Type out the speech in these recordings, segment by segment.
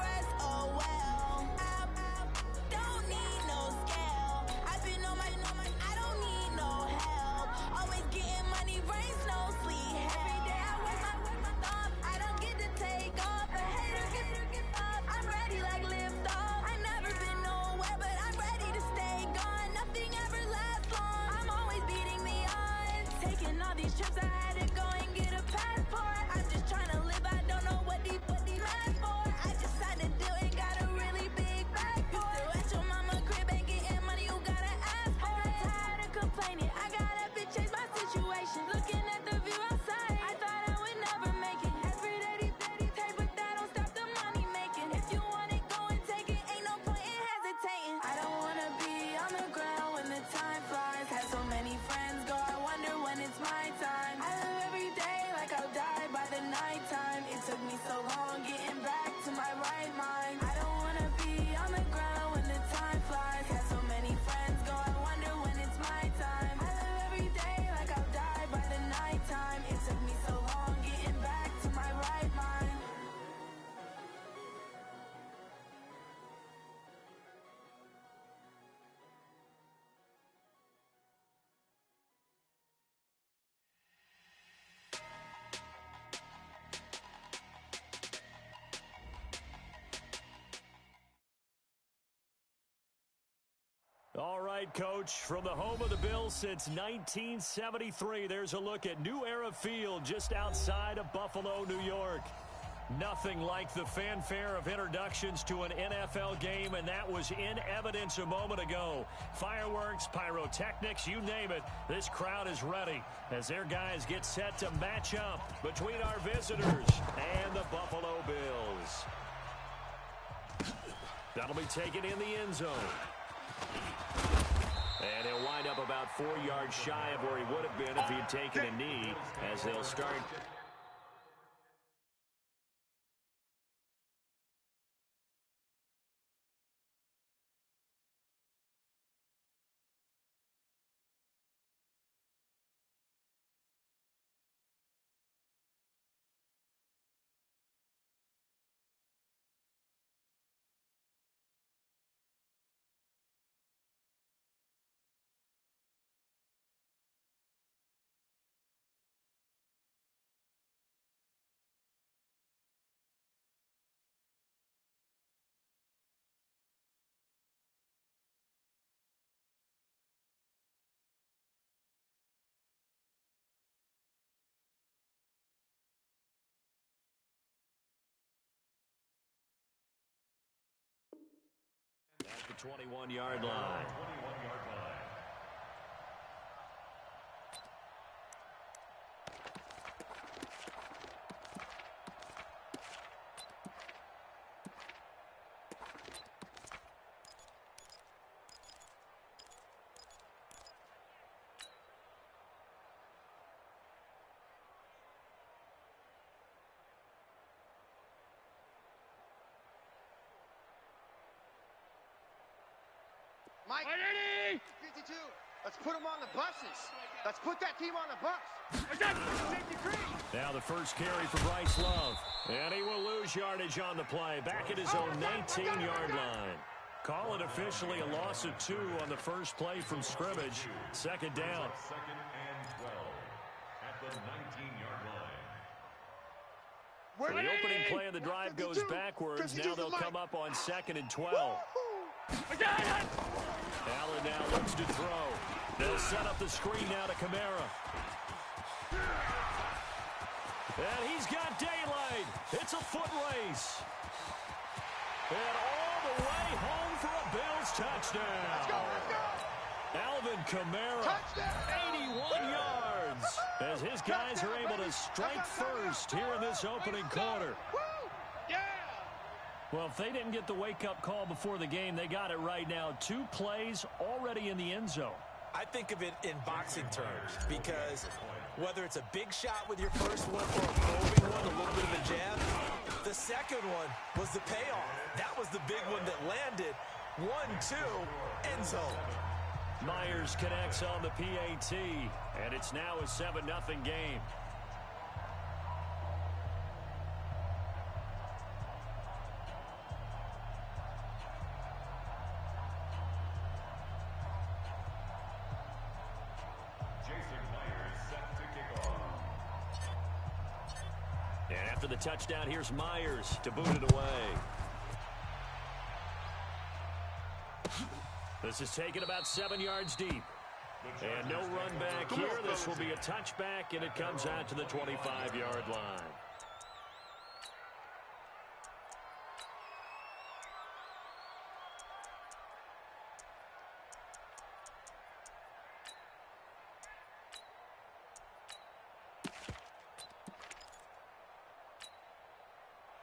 rest, oh well. I don't need no scale. I've been on my, I don't need no help. Always getting money, rains, no sleep. Every day I work my thumb. I don't get to take off. A hater get up. I'm ready like lift off. I never been nowhere, but I'm ready to stay gone. Nothing ever lasts long. I'm always beating the odds. Taking all these trips, I had to go and get a passport. I'm just trying to live. I don't know what the mad for. I decided to do it. Got a really big bag for it. You still at your mama crib and getting money. You gotta ask for it. I'm tired of complaining. I gotta change my situation. Looking at the view outside, I thought I would never make it. Every day they take, but that don't stop the money making. If you want it, go and take it. Ain't no point in hesitating. I don't wanna be on the ground when the time flies. Had so many friends go, I wonder when it's my time. I live every day like I'll die by the nighttime. It took me so long getting back to my right mind. I don't wanna be on the ground when the time flies. Had so many friends go, I wonder when it's my time. I live every day like I'll die by the nighttime. It took me so long getting back to my right mind. All right, Coach, from the home of the Bills since 1973, there's a look at New Era Field just outside of Buffalo, New York. Nothing like the fanfare of introductions to an NFL game, and that was in evidence a moment ago. Fireworks, pyrotechnics, you name it, this crowd is ready as their guys get set to match up between our visitors and the Buffalo Bills. That'll be taken in the end zone. And he'll wind up about 4 yards shy of where he would have been if he had taken a knee, as they'll start. At the 21-yard line. Mike, 52. Let's put them on the buses. Let's put that team on the bus. Now the first carry for Bryce Love. And he will lose yardage on the play. Back at his own 19-yard line. Call it officially a loss of 2 on the first play from scrimmage. Second down. Second and 12 at the 19-yard line. So the opening play of the drive goes backwards. Now they'll come up on 2nd and 12. Allen now looks to throw. They'll set up the screen now to Kamara. And he's got daylight. It's a foot race. And all the way home for a Bills touchdown. Let's go. Alvin Kamara, touchdown. 81 yards. As his guys are able to strike first here in this opening quarter. Well, if they didn't get the wake-up call before the game, they got it right now. 2 plays already in the end zone. I think of it in boxing terms because whether it's a big shot with your first one or a probing one, a little bit of a jab, the second one was the payoff. That was the big one that landed. 1-2, end zone. Myers connects on the PAT, and it's now a 7-0 game. after the touchdown. Here's Myers to boot it away. This is taken about 7 yards deep. And no run back here. This will be a touchback, and it comes out to the 25-yard line.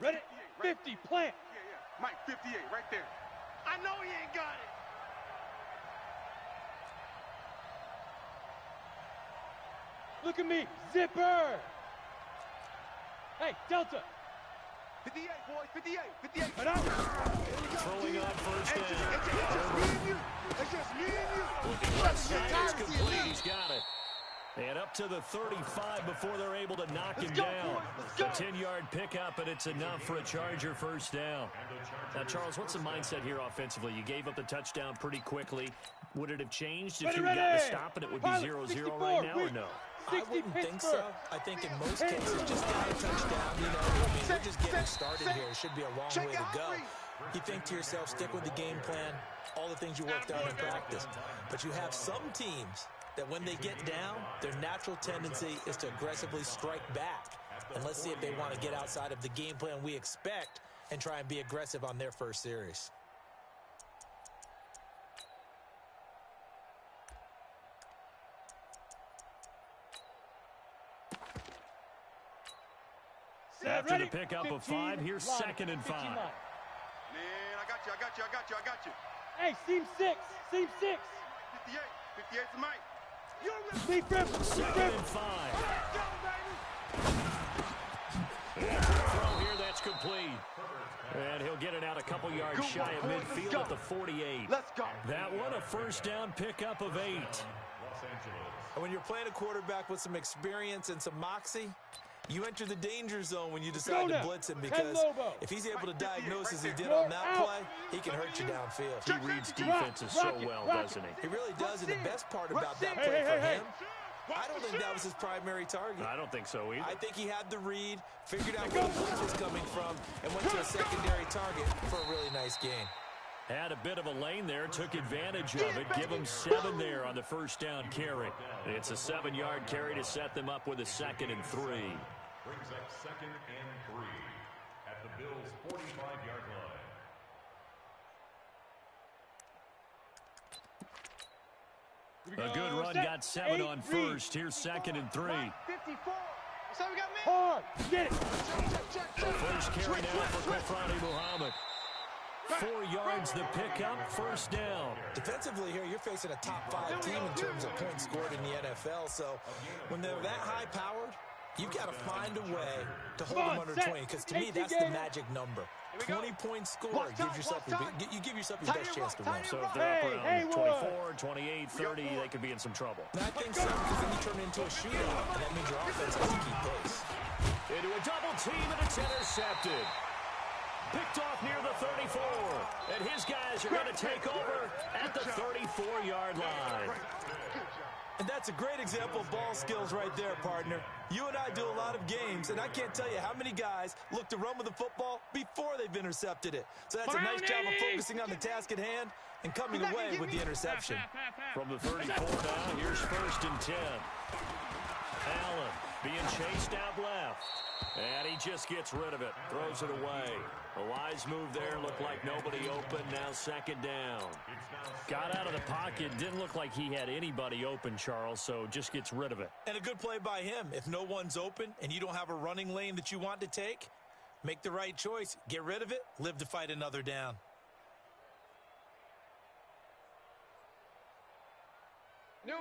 Ready? 50, plant. Mike, 58, right there. I know he ain't got it. Look at me, zipper. Hey, Delta. 58, boys, 58, 58. Throwing on first down. It's just me and you. It's just me and you. Looking left side, it's complete. He's got it. And up to the 35 before they're able to knock him down. A 10-yard pickup, and it's enough for a Charger first down. Now, Charles, what's the mindset here offensively? You gave up the touchdown pretty quickly. Would it have changed if you got the stop and it would be 0-0 right now, or no? I wouldn't think so. I think in most cases, just got a touchdown, you know, I mean, we're just getting started here. It should be a long way to go. You think to yourself, stick with the game plan, all the things you worked on in practice. But you have some teams that when they get down, their natural tendency is to aggressively strike back. And let's see if they want to get outside of the game plan we expect and try and be aggressive on their first series. After the pickup of 5, here's 2nd and 5. Man, I got you. Hey, seam 6. 58, 58's the mic. Second and 5. And throw here, that's complete. And he'll get it out a couple yards shy of midfield at the 48. Let's go. That one, a first down pickup of 8. And when you're playing a quarterback with some experience and some moxie, you enter the danger zone when you decide to blitz him, because if he's able to diagnose as he did on that play, he can hurt you downfield. He reads defenses so well, doesn't he? He really does, and the best part about that play for him, I don't think that was his primary target. I don't think so either. I think he had the read, figured out where the blitz was coming from, and went to a secondary target for a really nice gain. Had a bit of a lane there, took advantage of it. Give him 7 there on the first down carry. It's a 7-yard carry to set them up with a 2nd and 3. Brings up 2nd and 3 at the Bills' 45-yard line. A good run, got 7 on first. Here's 2nd and 3. 54. So we got me. Hard. Get it. First carry now for Kofrani Muhammad. 4 yards the pickup, first down. Defensively here, you're facing a top-5 team in terms of points scored in the NFL. So when they're that high-powered, you've got to find a way to hold them under 20, because to me, that's the magic number. 20 points scored, you give yourself your best chance to win. So if they're up around 24, 28, 30, they could be in some trouble. And I think so, because then you turn it into a shootout, and that means your offense has to keep pace. Into a double team, and it's intercepted. Picked off near the 34, and his guys are going to take over at the 34-yard line. And that's a great example of ball skills right there, partner. You and I do a lot of games, and I can't tell you how many guys look to run with the football before they've intercepted it. So that's a nice job of focusing on the task at hand and coming away with the interception. From the 34 now, here's 1st and 10. Allen being chased out left. And he just gets rid of it, throws it away. A wise move there, looked like nobody open, now 2nd down. Got out of the pocket, didn't look like he had anybody open, Charles, so just gets rid of it. And a good play by him. If no one's open and you don't have a running lane that you want to take, make the right choice, get rid of it, live to fight another down.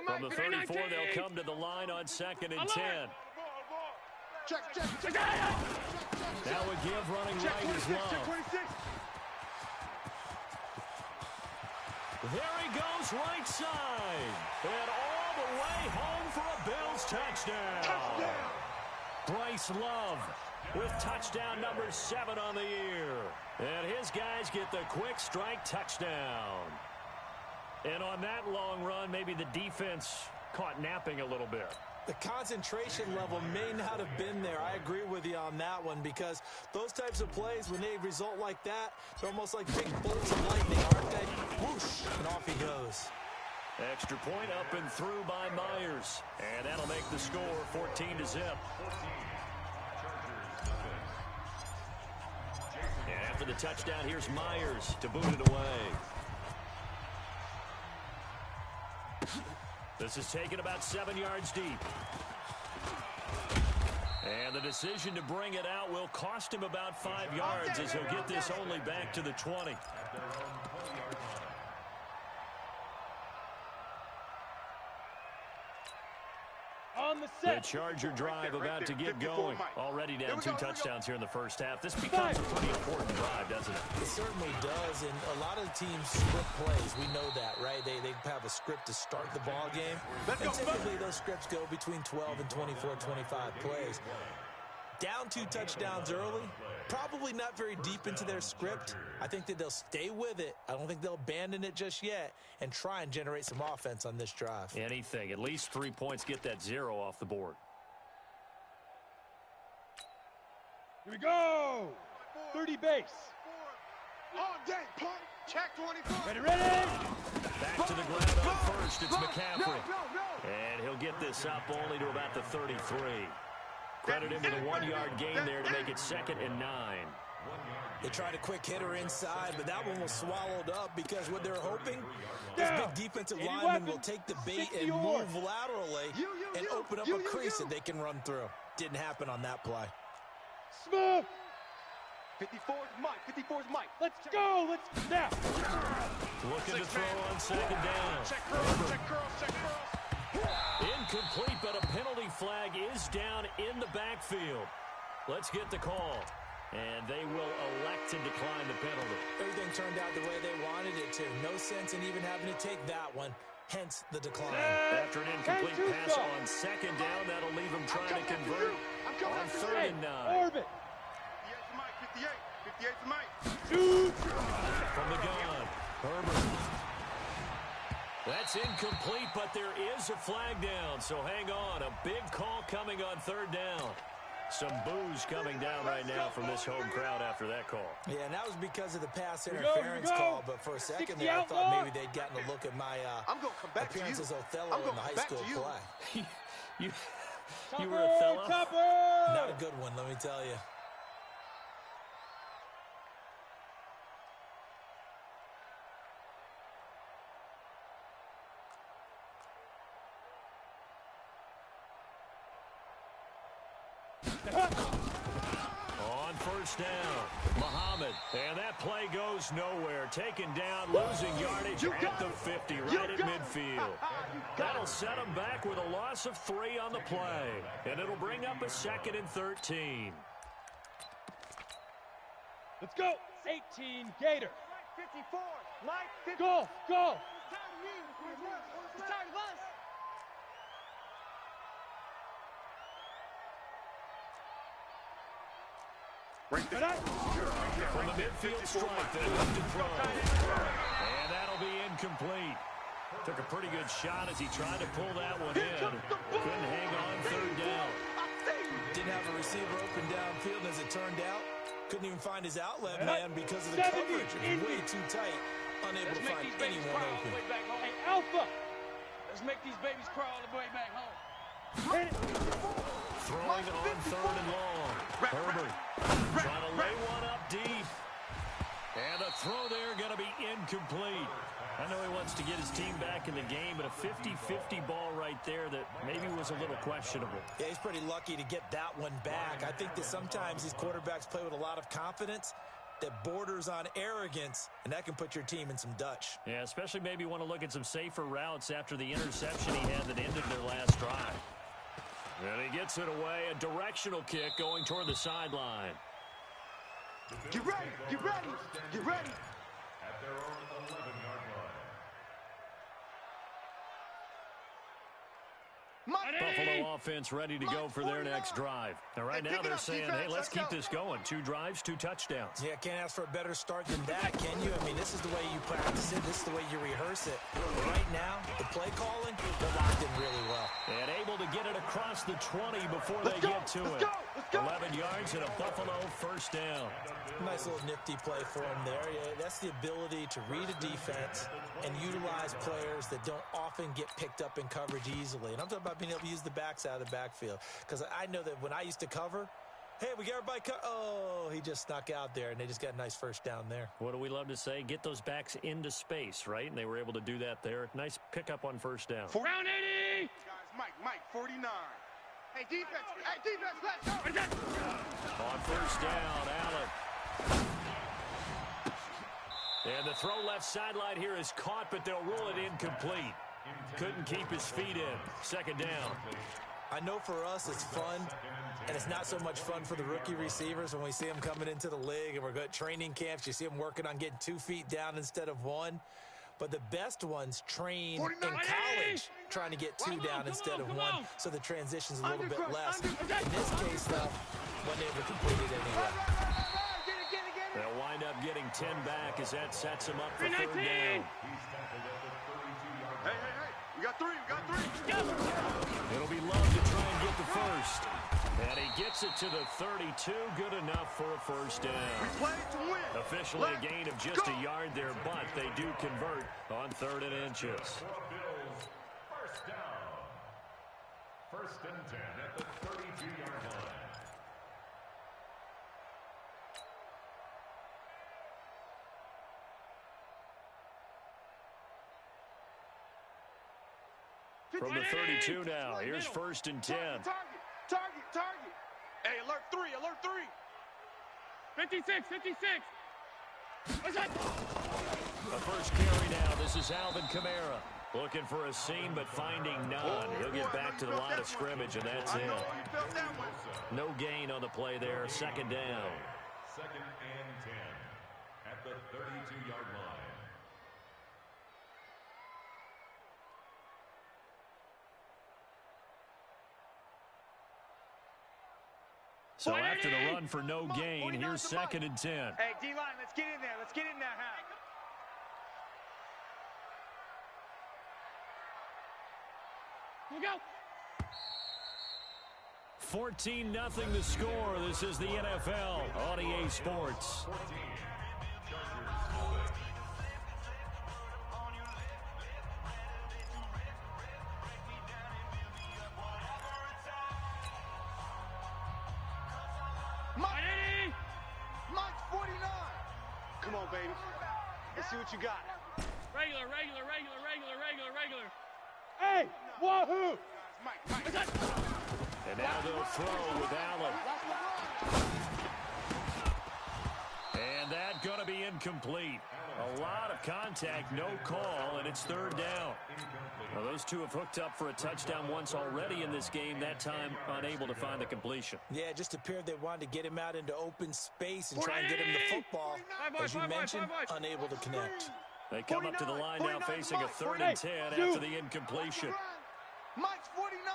From the 34, they'll come to the line on 2nd and 10. Check. That would give running right as well. There he goes, right side. And all the way home for a Bills touchdown. Bryce Love with touchdown number 7 on the year. And his guys get the quick strike touchdown. And on that long run, maybe the defense caught napping a little bit. The concentration level may not have been there. I agree with you on that one, because those types of plays, when they result like that, they're almost like big bolts of lightning, aren't they? Whoosh, and off he goes. Extra point up and through by Myers. And that'll make the score 14-0. And after the touchdown, here's Myers to boot it away. This is taken about 7 yards deep. And the decision to bring it out will cost him about 5 yards, as he'll get this only back to the 20. The Charger drive about to get going. Already down 2 touchdowns here in the first half. This becomes a pretty important drive, doesn't it? It certainly does, and a lot of teams script plays. We know that, right? They have a script to start the ball game. And typically those scripts go between 12 and 24, 25 plays. Down 2 touchdowns early, probably not very deep into their script. I think that they'll stay with it. I don't think they'll abandon it just yet and try and generate some offense on this drive. Anything. At least 3 points, get that 0 off the board. Here we go. 30 base. All day, punt. Check 24. Ready. Back to the ground on first. It's McCaffrey. And he'll get this up only to about the 33. Credit him with a 1-yard gain there to make it 2nd and 9. They tried a quick hitter inside, but that one was swallowed up, because what they're hoping, this big defensive lineman will take the bait and move laterally and open up a crease that they can run through. Didn't happen on that play. Smooth. 54's Mike. Let's go. Let's now. Looking to throw on 2nd down. Check curls. Incomplete, but a penalty flag is down in the backfield. Let's get the call. And they will elect to decline the penalty. Everything turned out the way they wanted it to. No sense in even having to take that one. Hence the decline. After an incomplete pass on 2nd down, that'll leave them trying to convert on 3rd and 9. Orbit. 58's Mike. Shoot. From the gun, Herbert. That's incomplete, but there is a flag down, so hang on. A big call coming on 3rd down. Some boos coming down right now from this home crowd after that call. Yeah, and that was because of the pass interference call, but for a second there, I thought maybe they'd gotten a look at my appearance as Othello in the high school play. You were Othello? Not a good one, let me tell you. On 1st down, Muhammad. And that play goes nowhere. Taken down, losing yardage at the 50, right at midfield. That'll set them back with a loss of 3 on the play. And it'll bring up a 2nd and 13. Let's go. 18 Gator. 54. Mike. 50. Go. It's time to bust. From the midfield stripe, they look to throw. And that'll be incomplete. Took a pretty good shot as he tried to pull that one in. Couldn't hang on 3rd down. Didn't have a receiver open downfield, as it turned out. Couldn't even find his outlet man because of the coverage. It was way too tight. Unable to find anyone open. Hey, Alpha. Let's make these babies crawl all the way back home. Hit it. Throwing on 3rd and long. Herbert trying to lay one up deep. And the throw there going to be incomplete. I know he wants to get his team back in the game, but a 50-50 ball right there that maybe was a little questionable. Yeah, he's pretty lucky to get that one back. I think that sometimes these quarterbacks play with a lot of confidence that borders on arrogance, and that can put your team in some Dutch. Yeah, especially maybe want to look at some safer routes after the interception he had that ended their last drive. And he gets it away, a directional kick going toward the sideline. Get ready. At their own 11-yard line. Buffalo offense ready to go for their next drive. Now, right now they're saying, hey, let's keep this going. 2 drives, 2 touchdowns. Yeah, can't ask for a better start than that, can you? I mean, this is the way you practice it. This is the way you rehearse it. But right now, the play calling, they're locked in really well. And able to get it across the 20 before they get to it. 11 yards and a Buffalo first down. Nice little nifty play for him there. Yeah, that's the ability to read a defense and utilize players that don't often get picked up in coverage easily. And I'm talking about being able to use the backs out of the backfield. Because I know that when I used to cover, hey, we got everybody oh, he just snuck out there, and they just got a nice first down there. What do we love to say? Get those backs into space, right? And they were able to do that there. Nice pickup on first down. Round 80! Guys, Mike, 49. Hey, defense, let's go! On first down, Allen. And the throw left sideline here is caught, but they'll rule it incomplete. Couldn't keep his feet in. Second down. I know for us it's fun, and it's not so much fun for the rookie receivers when we see them coming into the league and we're going to training camps. You see them working on getting 2 feet down instead of 1. But the best ones train in college trying to get 2 down instead of 1, so the transition's a little bit less. In this case, though, wasn't able to complete it anyway. They'll wind up getting 10 back as that sets them up for third down. Hey, we got 3. It'll be Love to try and get the first. And he gets it to the 32. Good enough for a first down. We play to win. Officially a gain of just a yard there, but they do convert on 3rd and inches. First down. 1st and 10 at the 32-yard line. From the 32 now, here's 1st and 10. Target. Hey, alert 3. 56. What's that? The first carry now. This is Alvin Kamara. Looking for a seam, but finding none. He'll get back to the line of scrimmage, and that's it. No gain on the play there. 2nd down. 2nd and 10 at the 32-yard line. So after the run for no gain, here's 2nd and 10. Hey, D-line, let's get in there. Let's get in there, Hal. Look out! 14-0 the score. This is the NFL on EA Sports. Mike's 49. Come on, baby. Let's see what you got. Regular. Hey, wahoo! Mike. And now they'll throw with Allen. And that going to be incomplete. A lot of contact, no call, and it's 3rd down. Well, those two have hooked up for a touchdown once already in this game, that time unable to find the completion. Yeah, it just appeared they wanted to get him out into open space and try and get him the football. As you mentioned, unable to connect. They come up to the line now facing a 3rd and 10 after the incompletion. Mike's 49.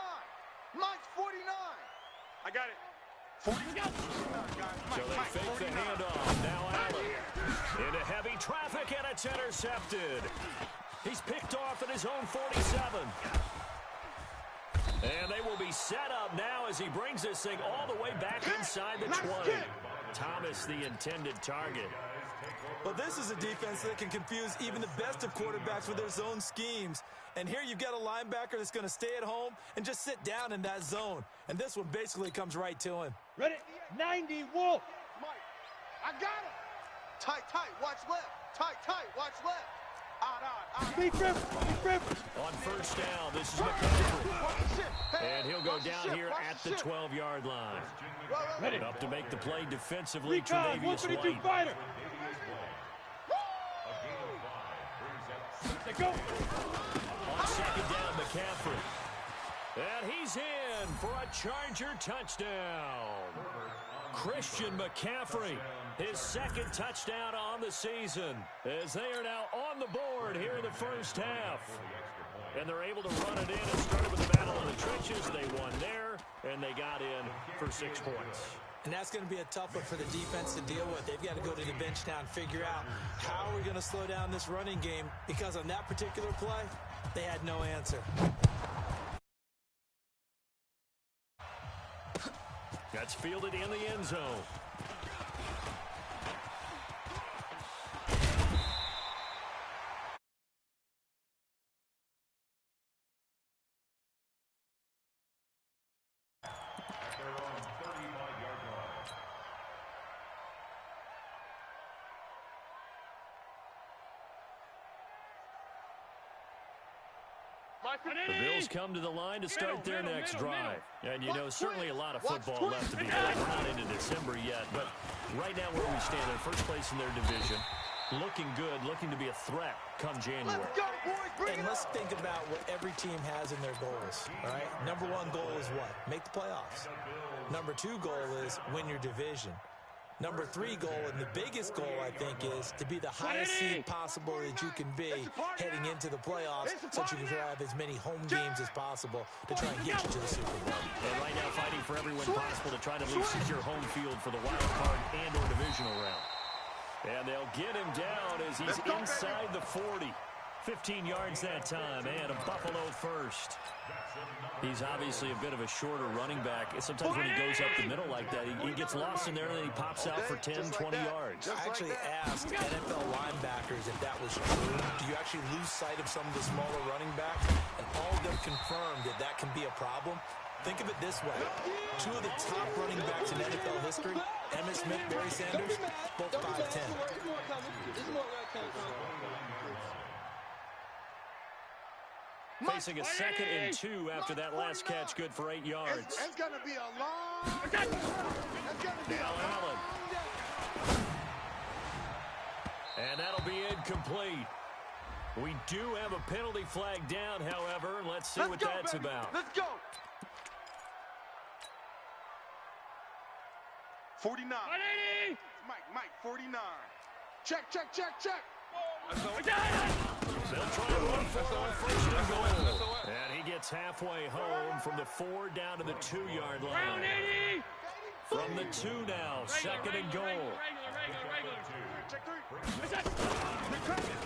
I got it. 40. So they fake the handoff. Now Allen into heavy traffic, and it's intercepted. He's picked off at his own 47. And they will be set up now as he brings this thing all the way back inside the 20. Thomas, the intended target. Well, this is a defense that can confuse even the best of quarterbacks with their zone schemes. And here you've got a linebacker that's going to stay at home and just sit down in that zone. And this one basically comes right to him. Ready? 90, Wolf. Mike, I got it. Tight, watch left. Tight, watch left. Out. Speed Rivers. On first down, this is McCaffrey. And he'll go down here at the 12-yard line. Ready. Up to make the play defensively, Recon, Tre'Davious 122 White. fighter. Let's go. On 2nd down, McCaffrey. And he's in for a Charger touchdown. Christian McCaffrey His second touchdown on the season, as they are now on the board here in the first half. And they're able to run it in. It started with the battle in the trenches. They won there, and they got in for 6 points. And that's going to be a tough one for the defense to deal with. They've got to go to the bench now and figure out how are we going to slow down this running game, because on that particular play, they had no answer. That's fielded in the end zone. The Bills come to the line to start their next drive. And, you know, certainly a lot of football left to be played. We're not into December yet, but right now where we stand, in first place in their division, looking good, looking to be a threat come January. Let's go, boys. And let's think about what every team has in their goals, all right? Number 1 goal is what? Make the playoffs. Number 2 goal is win your division. Number 3 goal, and the biggest goal, I think, is to be the highest seed possible that you can be heading into the playoffs, so that you can have as many home games as possible to try and get you to the Super Bowl. And right now fighting for every win possible to try to at least secure home field for the wild card and or divisional round. And they'll get him down as he's inside the 40. 15 yards that time, and a Buffalo first. He's obviously a bit of a shorter running back. Sometimes when he goes up the middle like that, he gets lost in there, and then he pops out for 10, 20 yards. I actually asked NFL linebackers if that was true. Do you actually lose sight of some of the smaller running backs? And all of them confirmed that that can be a problem. Think of it this way. 2 of the top running backs in NFL history, Emmitt Smith, Barry Sanders, both 5'10". Facing a 2nd and 2 after that last catch, good for 8 yards. It's going to be a long... Now Allen. And that'll be incomplete. We do have a penalty flag down, however. Let's see what that's about. Let's go. 49. 180. Mike, 49. Check. They'll try to run for it on 1st and goal. And he gets halfway home from the 4 down to the 2-yard line. From the 2 now, 2nd and goal.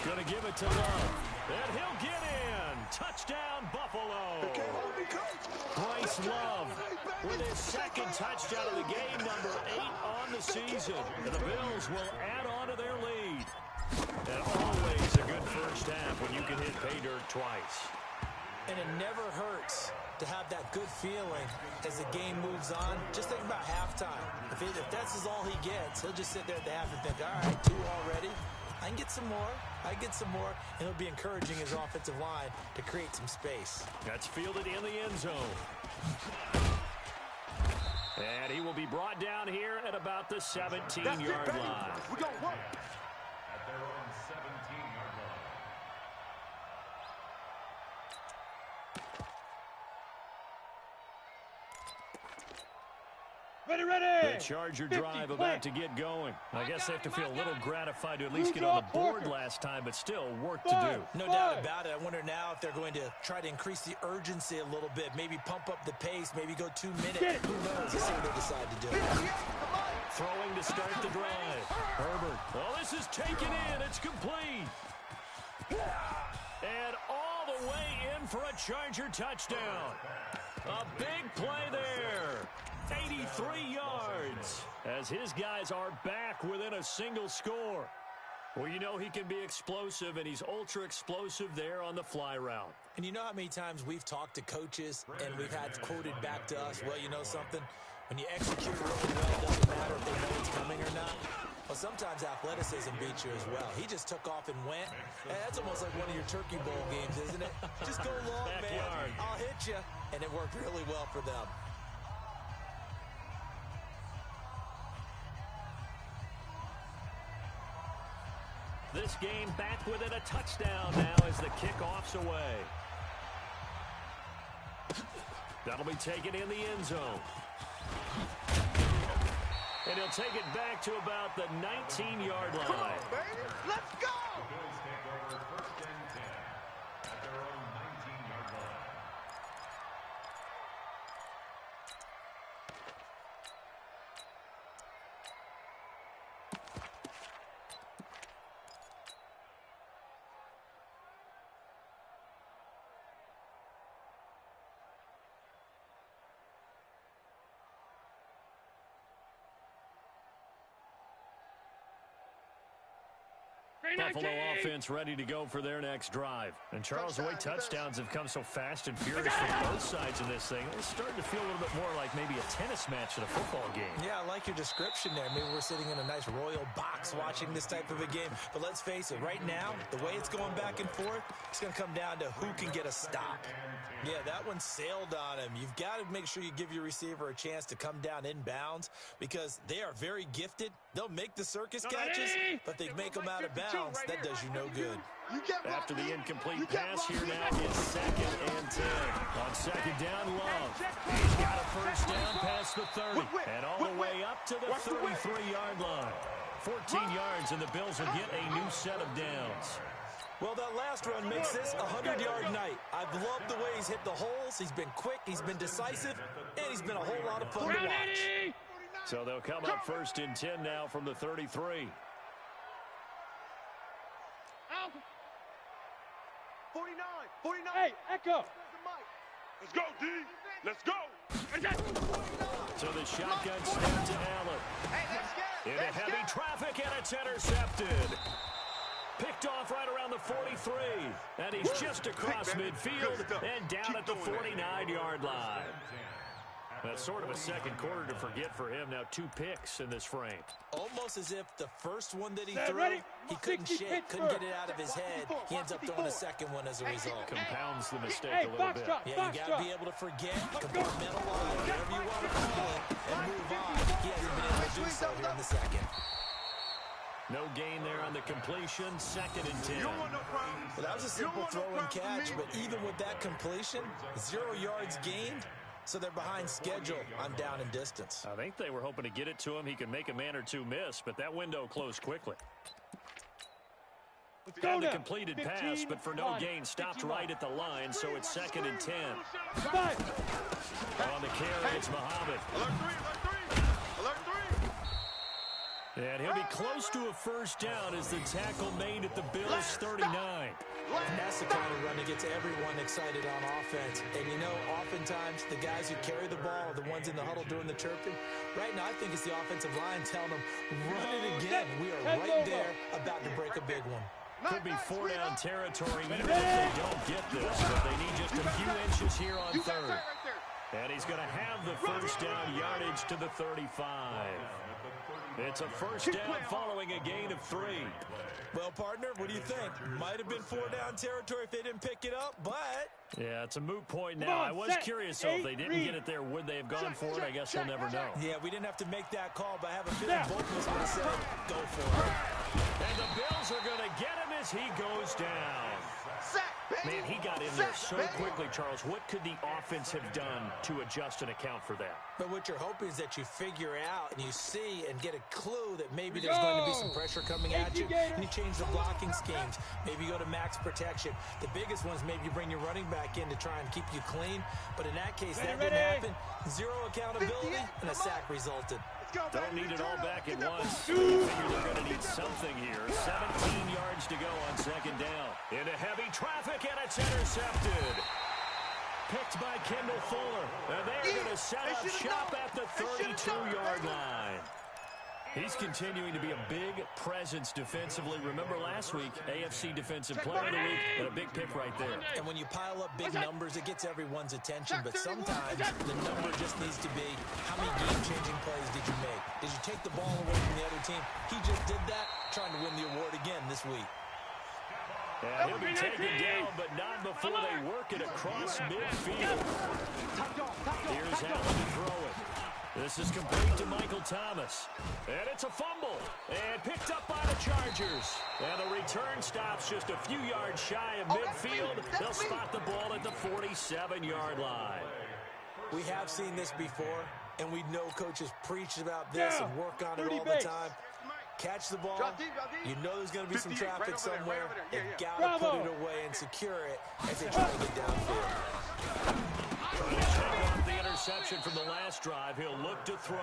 Gonna give it to Love. And he'll get in. Touchdown, Buffalo. Bryce Love with his 2nd touchdown of the game, number 8 on the season. And the Bills will add on to their lead. And always a good first half when you can hit pay dirt twice. And it never hurts to have that good feeling as the game moves on. Just think about halftime. If that's all he gets, he'll just sit there at the half and think, all right, 2 already. I can get some more. And it'll be encouraging his offensive line to create some space. That's fielded in the end zone. And he will be brought down here at about the 17-yard line. We're going to work. At their own 17-yard line. Ready. The Charger drive about to get going. I guess they have to feel a little gratified to at least get on the board last time, but still work to do. No doubt about it. I wonder now if they're going to try to increase the urgency a little bit, maybe pump up the pace, maybe go 2 minutes. Who knows? Let's see what they decide to do. Throwing to start the drive. Herbert. Oh, this is taken in. It's complete. And all the way in for a Charger touchdown. A big play there. 83 yards as his guys are back within a single score. Well, you know he can be explosive, and he's ultra explosive there on the fly route. And you know how many times we've talked to coaches and we've had quoted back to us, well, you know something? When you execute really well, it doesn't matter if they know it's coming or not. Well, sometimes athleticism beats you as well. He just took off and went. Hey, that's almost like one of your Turkey Bowl games, isn't it? Just go long, man. I'll hit you. And it worked really well for them. This game back within a touchdown now as the kickoff's away. That'll be taken in the end zone. And he'll take it back to about the 19-yard line. Come on, baby. Let's go. The Bills take over 1st and 10 at their own 19-yard line. Buffalo offense ready to go for their next drive. And Charles, the way touchdowns have come so fast and furious from both sides of this thing, it's starting to feel a little bit more like maybe a tennis match at a football game. Yeah, I like your description there. Maybe we're sitting in a nice royal box watching this type of a game. But let's face it, right now, the way it's going back and forth, it's going to come down to who can get a stop. Yeah, that one sailed on him. You've got to make sure you give your receiver a chance to come down inbounds because they are very gifted. They'll make the circus catches, but they make them out of bounds. That does you no good. After the incomplete pass, here now is 2nd and 10. On 2nd down, Love. He's got a first down past the 30. And all the way up to the 33-yard line. 14 yards, and the Bills will get a new set of downs. Well, that last run makes this a 100-yard night. I've loved the way he's hit the holes. He's been quick, he's been decisive, and he's been a whole lot of fun to watch. So they'll come up 1st and 10 now from the 33. 49. Hey, Echo. Let's go, D. Let's go. So the shotgun snap to Allen. Hey, let's get it. Into heavy traffic, and it's intercepted. Picked off right around the 43. And he's just across midfield and down at the 49-yard line. That's sort of a second quarter to forget for him. Now 2 picks in this frame. Almost as if the first one that he threw, he couldn't shake, couldn't get it out of his head. He ends up throwing a second one as a result. Compounds the mistake a little bit. Yeah, you got to be able to forget, compartmentalize, whatever you want to call it, and move on. He hasn't been able to do so here in the second. No gain there on the completion. 2nd and 10. Well, that was a simple throw and catch, but even with that completion, 0 yards gained. So they're behind schedule on down and distance. I think they were hoping to get it to him. He could make a man or two miss, but that window closed quickly. And the completed pass, but for no gain, stopped right at the line, so it's 2nd and 10. On the carry, it's Muhammad. Alert 3. And he'll be close to a first down as the tackle made at the Bills' 39. And that's the kind of run that gets everyone excited on offense. And you know, oftentimes the guys who carry the ball are the ones in the huddle doing the chirping. Right now, I think it's the offensive line telling them, run it again. We are right there about to break a big one. Could be 4-down territory even if they don't get this, but they need just a few inches here on 3rd. And he's going to have the first down yardage to the 35. It's a first down following a gain of 3. Well, partner, what do you think? Might have been 4-down territory if they didn't pick it up, but... Yeah, it's a moot point now. I was curious, so if they didn't get it there, would they have gone for it? I guess we'll never know. Yeah, we didn't have to make that call, but I have a feeling both of us would have said, go for it. And the Bills are going to get him as he goes down. Man, he got in there so quickly, Charles. What could the offense have done to adjust and account for that? But what you're hoping is that you figure out and you see and get a clue that maybe there's going to be some pressure coming at you, and you change the blocking schemes. Maybe you go to max protection. The biggest one is maybe you bring your running back in to try and keep you clean. But in that case, that didn't happen. 0 accountability, and a sack resulted. Don't need it all back at once. You figure they're going to need something here. 17 yards to go on 2nd down. Into heavy traffic, and it's intercepted. Picked by Kendall Fuller. And they're going to set up shop at the 32-yard line. He's continuing to be a big presence defensively. Remember last week, AFC Defensive Player of the Week, and a big pick right there. And when you pile up big numbers, it gets everyone's attention. But sometimes the number just needs to be, how many game-changing plays did you make? Did you take the ball away from the other team? He just did that, trying to win the award again this week. And he'll be taken down, but not before they work it across midfield. Here's Allen to throw it. This is complete to Michael Thomas. And it's a fumble. And picked up by the Chargers. And the return stops just a few yards shy of midfield. They'll spot the ball at the 47-yard line. We have seen this before, and we know coaches preach about this and work on it all the time. Catch the ball. You know there's going to be some traffic somewhere. They've got to put it away and secure it as they try to get downfield. Trying to shake off the interception from the last drive. He'll look to throw.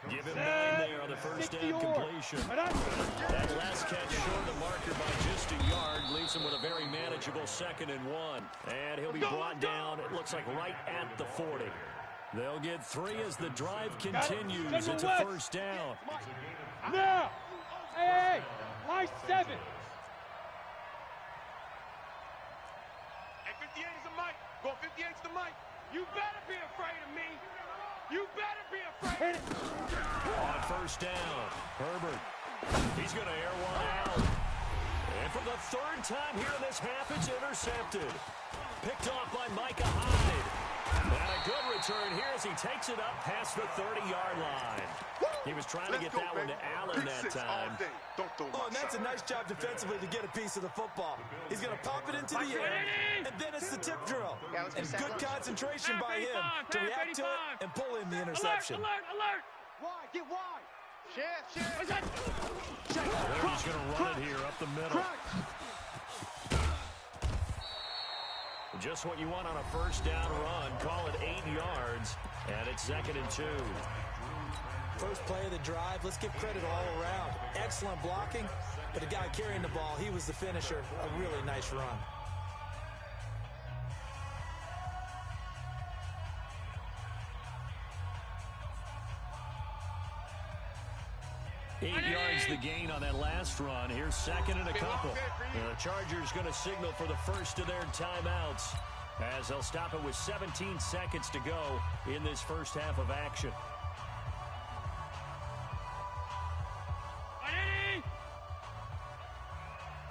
Give him 9 there on the first down completion. That last catch short the marker by just a yard leaves him with a very manageable 2nd and 1. And he'll be brought down, it looks like, right at the 40. They'll get 3 as the drive continues. It's a first down. Now! Hey, line 7. Hey, 58 is the mic. Go 58's the mic. You better be afraid of me. You better be afraid. On first down, Herbert. He's going to air one out. And for the 3rd time here in this half, it's intercepted. Picked off by Micah Hyde. And a good return here as he takes it up past the 30-yard line. He was trying to get that one to Allen that time. Oh, and that's a nice job defensively to get a piece of the football. He's going to pop it into the air, and then it's the tip drill. And good concentration by him to react to it and pull in the interception. Wide, get wide. Shift. He's going to run it here up the middle. Just what you want on a first down run. Call it 8 yards, and it's 2nd and 2. First play of the drive, let's give credit all around. Excellent blocking, but the guy carrying the ball, he was the finisher. A really nice run. Eight yards the gain on that last run. Here's 2nd and a couple. And the Chargers going to signal for the first of their timeouts as they'll stop it with 17 seconds to go in this first half of action.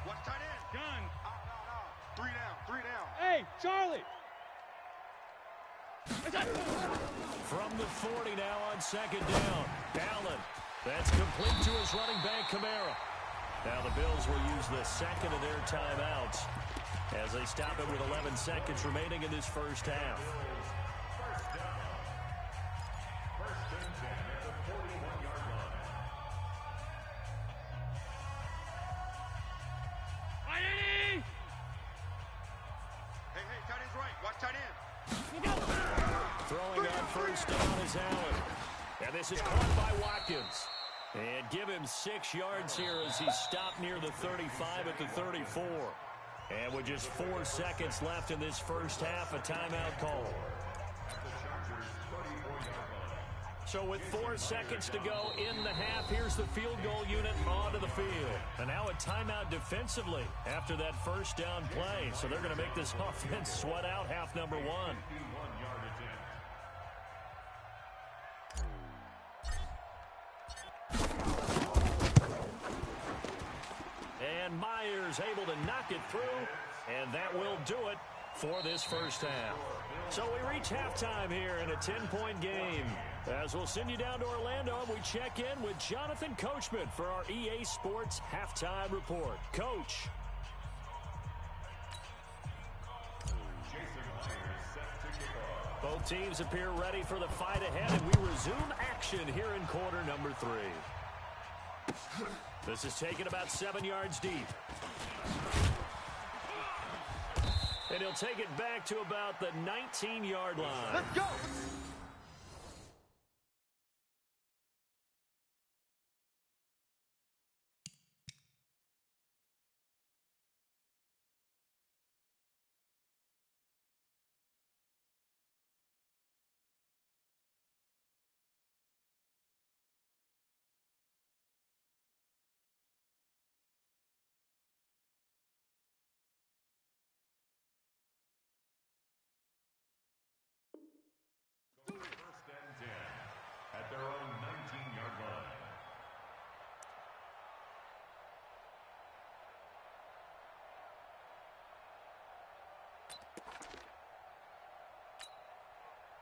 What's tight end? Gun. No. 3 down. Hey, Charlie. From the 40 now on 2nd down. Allen. That's complete to his running back, Kamara. Now the Bills will use the 2nd of their timeouts as they stop it with 11 seconds remaining in this first half. Hey, tight end's right. Watch tight end. Throwing on first down is Allen. And this is caught by Watkins. And give him 6 yards here as he stopped near the 35 at the 34. And with just 4 seconds left in this first half, a timeout call. So with 4 seconds to go in the half, here's the field goal unit onto the field. And now a timeout defensively after that first down play. So they're going to make this offense sweat out half number 1. And Myers able to knock it through, and that will do it for this first half. So we reach halftime here in a 10-point game. As we'll send you down to Orlando, we check in with Jonathan Coachman for our EA Sports Halftime Report. Coach. Both teams appear ready for the fight ahead, and we resume action here in quarter number 3. This is taken about 7 yards deep. And he'll take it back to about the 19-yard line. Let's go. At their own 19-yard line.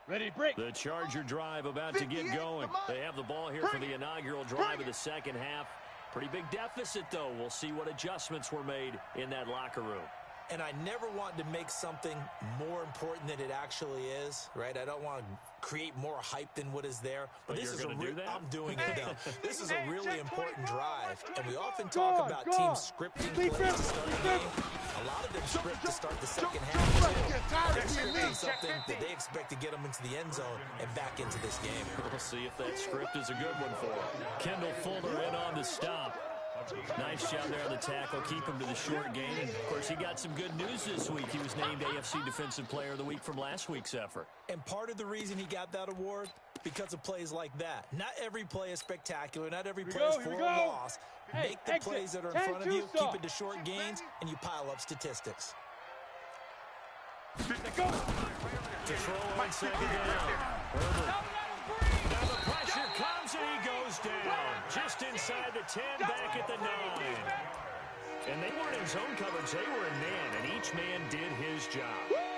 Ready, break. The Charger drive about to get going. They have the ball here for the inaugural drive of the second half. Pretty big deficit, though. We'll see what adjustments were made in that locker room. And I never want to make something more important than it actually is, right? I don't want to create more hype than what is there. But Oh, this is you're gonna do that? I'm doing it now. This is a really important drive, and we often talk about teams scripting plays to start the game. A lot of them script to start the second half, too. They're scripting something that they expect to get them into the end zone and back into this game. We'll see if that script is a good one for him. Kendall Fuller in on the stop. Nice job there on the tackle. Keep him to the short game. And, of course, he got some good news this week. He was named AFC Defensive Player of the Week from last week's effort. And part of the reason he got that award, because of plays like that. Not every play is spectacular. Not every play is for a loss. Hey, Make the plays that are in front of you, keep it to short gains, and you pile up statistics. To throw on second down. Herbert. Now the pressure comes and he goes down. Just inside the 10, back at the 9. And they weren't in zone coverage. They were in man, and each man did his job.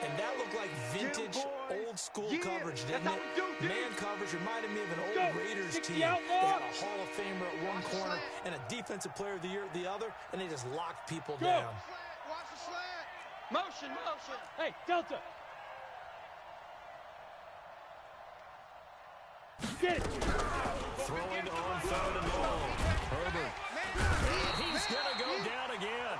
And that looked like vintage, old-school coverage, didn't it? Man coverage reminded me of an old Raiders team. They had a Hall of Famer at one corner and a Defensive Player of the Year at the other, and they just locked people down. Watch the slant. Motion, motion. Hey, Delta. Get it. Throwing on 3rd and long. Herbert. And he's going to go down again.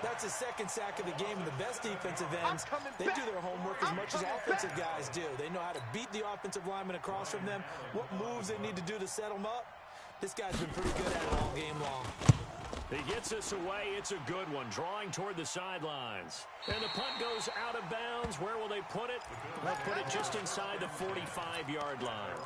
That's his second sack of the game, and the best defensive ends, they do their homework as much as offensive guys do. They know how to beat the offensive lineman across from them, what moves they need to do to set them up. This guy's been pretty good at it all game long. He gets us away. It's a good one, drawing toward the sidelines. And the punt goes out of bounds. Where will they put it? They'll put it just inside the 45-yard line.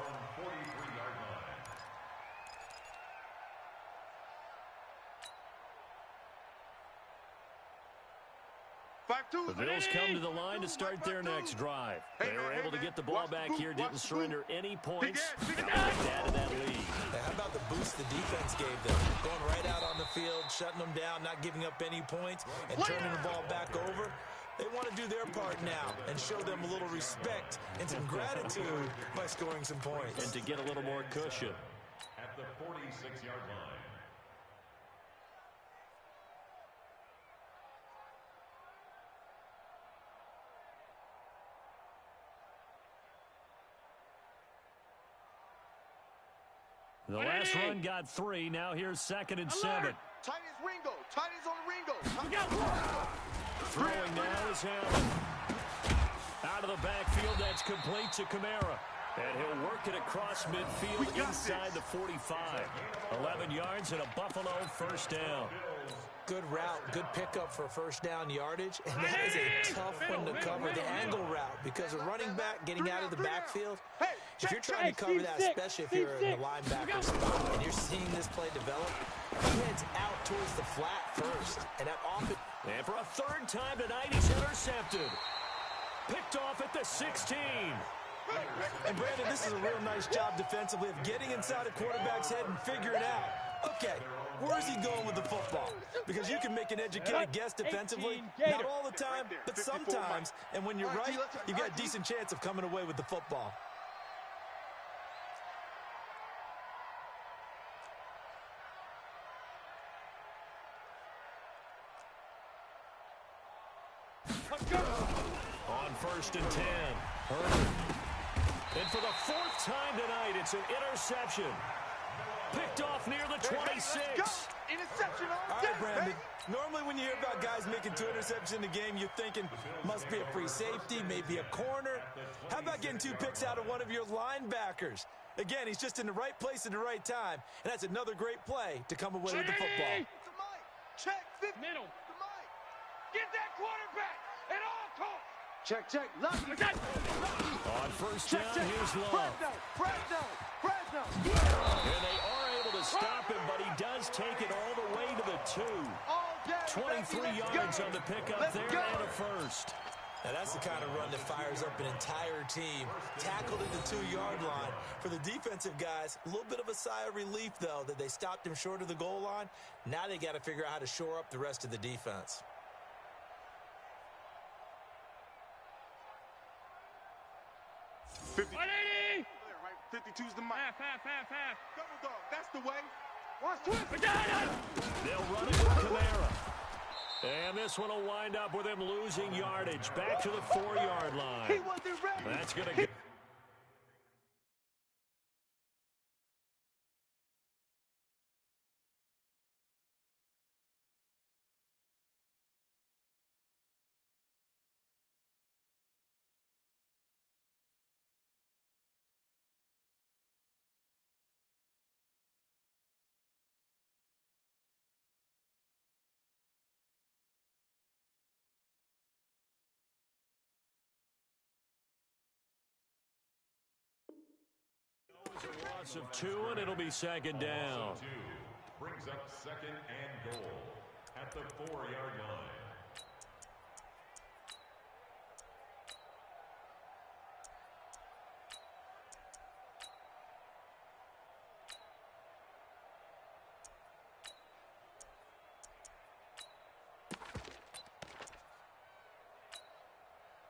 The Bills come to the line to start their next drive. They were able to get the ball back here, didn't surrender any points. Added that lead. How about the boost the defense gave them? Going right out on the field, shutting them down, not giving up any points, and turning the ball back over. They want to do their part now and show them a little respect and some gratitude by scoring some points. And to get a little more cushion. At the 46-yard line. The last run got 3. Now here's 2nd and 7. Tight ends Ringo. Tight ends on Ringo. Throwing now is Allen. Out of the backfield, that's complete to Kamara. And he'll work it across midfield inside the 45. 11 yards and a Buffalo first down. Good route, good pickup for first down yardage, and that is a tough one to cover, the angle route, because a running back getting out of the backfield, if you're trying to cover that, especially if you're in the linebacker spot, and you're seeing this play develop, he heads out towards the flat first, and that often... And for a 3rd time tonight, he's intercepted. Picked off at the 16. And Brandon, this is a real nice job defensively of getting inside a quarterback's head and figuring out, okay, where's he going with the football? Because you can make an educated guess defensively, not all the time, but sometimes. And when you're right, you've got a decent chance of coming away with the football. On 1st and 10. Herbert. And for the 4th time tonight, it's an interception. Picked off near the 26. Interception on All right, Brandon. Normally when you hear about guys making 2 interceptions in the game, you're thinking, must be a free safety, maybe a corner. How about getting 2 picks out of one of your linebackers? Again, he's just in the right place at the right time, and that's another great play to come away with the football. Check. Middle. Get that quarterback at all costs. Check. On 1st down, here's Love. Fresno. And they are able to stop him, but he does take it all the way to the 2. 23 yards on the pickup there and a first. Now that's the kind of run that fires up an entire team. Tackled at the 2-yard line. For the defensive guys, a little bit of a sigh of relief, though, that they stopped him short of the goal line. Now they got to figure out how to shore up the rest of the defense. Right, 52's the mic. Half. Double dog. That's the way. Watch twist. They'll run it with Kamara. And this one will wind up with him losing yardage. Back to the 4-yard line. He wasn't ready. That's going to loss of 2, and it'll be second down. Brings up second and goal at the 4-yard line.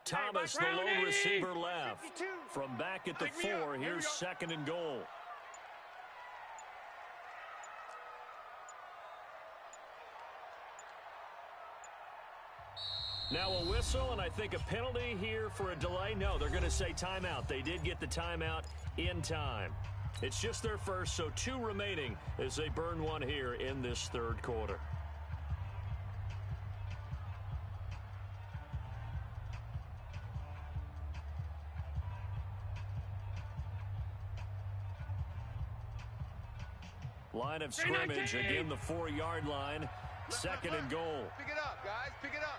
Thomas, the lone receiver left. From back at the 4, here's second and goal. Now a whistle, and I think a penalty here for a delay. No, they're going to say timeout. They did get the timeout in time. It's just their first, so 2 remaining as they burn 1 here in this third quarter. Line of scrimmage, again the 4-yard line. Second and goal. Pick it up, guys. Pick it up.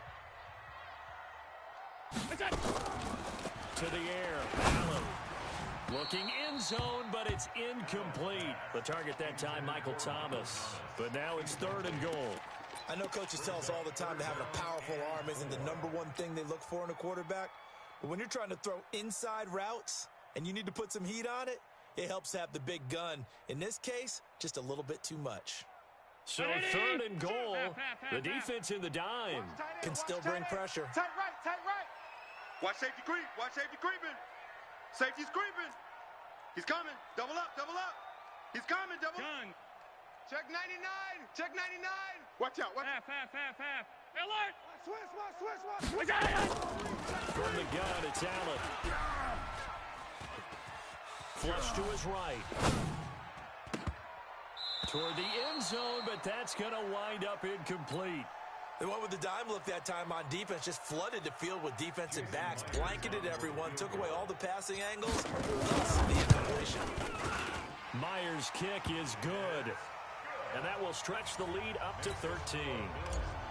To the air. Allen looking in zone, but it's incomplete. The target that time, Michael Thomas. But now it's third and goal. I know coaches tell us all the time that having a powerful arm isn't the #1 thing they look for in a quarterback. But when you're trying to throw inside routes and you need to put some heat on it, it helps have the big gun. In this case, just a little bit too much. So third and goal. The defense in the dime. Can still bring pressure. Tight right, tight right. Watch safety creep. Watch safety creeping. Safety's creeping. He's coming. Double up, double up. He's coming, double up. Check 99. Check 99. Watch out, watch out. Half. Alert! Switch. From the gun, it's Allen. Flush to his right. Toward the end zone, but that's going to wind up incomplete. They went with the dime look that time on defense, just flooded the field with defensive backs, blanketed everyone, took away all the passing angles, thus the incompletion. Myers' kick is good, and that will stretch the lead up to 13.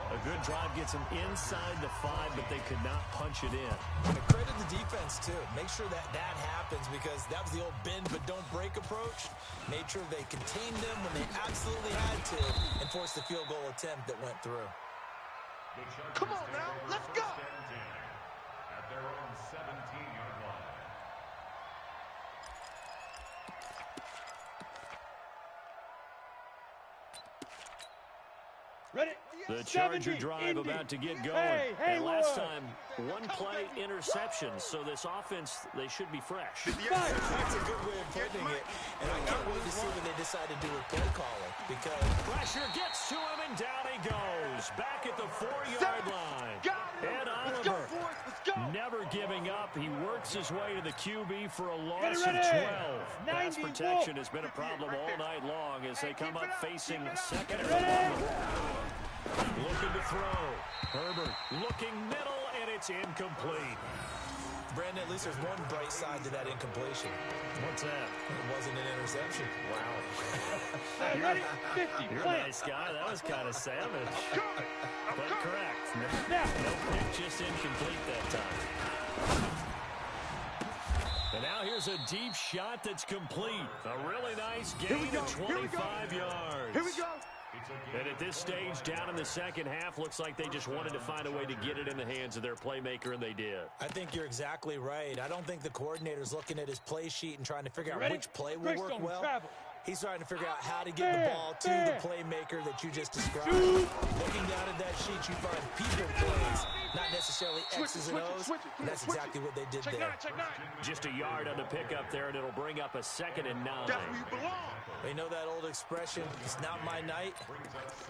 A good drive gets them inside the 5, but they could not punch it in. And credit the defense, too. Make sure that happens because that was the old bend but don't break approach. Made sure they contained them when they absolutely had to and forced the field goal attempt that went through. Come on now, let's go. At their own 17-yard line. Ready? The Charger 70, drive Indy. about to get going. Hey, and last Hayward. time, 1 play interception, so this offense, they should be fresh. That's a good way of putting it, and I can't wait to see what they decide to do with play calling because Pressure gets to him, and down he goes. Back at the 4-yard line. Ed Oliver, never giving up. He works his way to the QB for a loss of 12. Pass protection has been a problem all night long as they come up facing second and 11. Looking to throw. Herbert looking middle, and it's incomplete. Brandon, at least there's one bright side to that incompletion. What's that? It wasn't an interception. Wow. Hey, ready? 50. You're a Plant. nice guy. That was kind of savage. But correct. Now. No pick, just incomplete that time. And now here's a deep shot that's complete. A really nice gain of 25 yards. Here we go. And at this stage, down in the second half, looks like they just wanted to find a way to get it in the hands of their playmaker, and they did. I think you're exactly right. I don't think the coordinator's looking at his play sheet and trying to figure out Ready? which play will Bricks work don't well. travel. He's trying to figure out how to get the ball to the playmaker that you just described. Looking down at that sheet, you find people plays, not necessarily X's and O's. And that's exactly what they did there. Just a yard on the pickup there, and it'll bring up a 2nd and 9. That's where you belong. You know that old expression, it's not my night?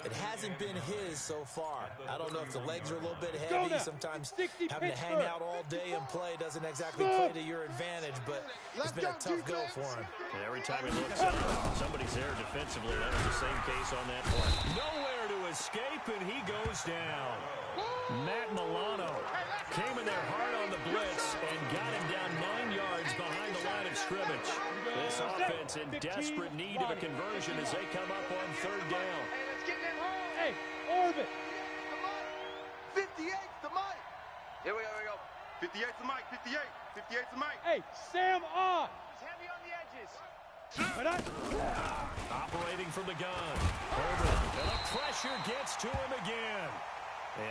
It hasn't been his so far. I don't know if the legs are a little bit heavy. Sometimes having to hang out all day and play doesn't exactly play to your advantage, but it's been a tough go for him. And every time he looks up, somebody's there defensively. That was the same case on that play. Nowhere to escape, and he goes down. Matt Milano came in there hard on the blitz and got him down 9 yards behind the line of scrimmage. This offense in desperate need of a conversion as they come up on 3rd down. Hey, orbit. 58's the mic. Here we go. 58's the mic. 58's the mic. Hey, Sam on. He's heavy on the edges. Operating from the gun. Herbert. And the pressure gets to him again.